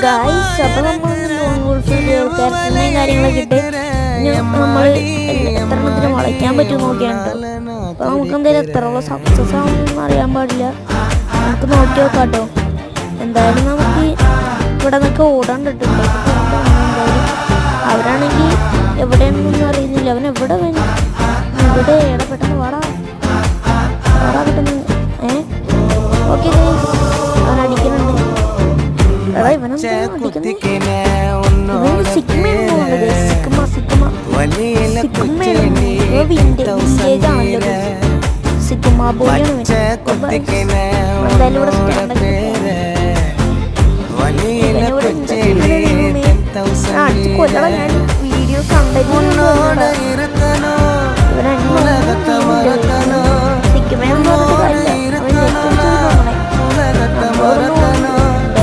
Guys അപ്പോൾ നമ്മൾ loan wolf ക്യാരക്ടറിനെയും കാര്യങ്ങളൊക്കെ ഇട്ട് നമ്മൾ എത്രണ്ണത്തിന് വളയ്ക്കാൻ പറ്റും നോക്കിയാണ്. അപ്പോൾ നമുക്ക് എന്തായാലും എത്രയുള്ള സക്സസ് ആവുമെന്ന് അറിയാൻ പാടില്ല. നമുക്ക് നോക്കി നോക്കാം കേട്ടോ. എന്തായാലും നമുക്ക് ഇവിടെ നിന്നൊക്കെ ഓടാണ്ടിട്ടുണ്ട്. അവരാണെങ്കിൽ എവിടെയാണെന്നൊന്നും അറിയുന്നില്ല. അവൻ എവിടെ ഇവിടെ പെട്ടെന്ന് വാടാ പെട്ടെന്ന്. ഓക്കെ ഗൈസ്, അവൻ അടിക്കുന്നുണ്ട്. എടാ ഇവനെന്താ സിഗ്മ ബോയാണ്. എന്തായാലും ഇവിടെ അടിച്ച് കൊല്ലണം. ഞാൻ വീഡിയോ കണ്ടു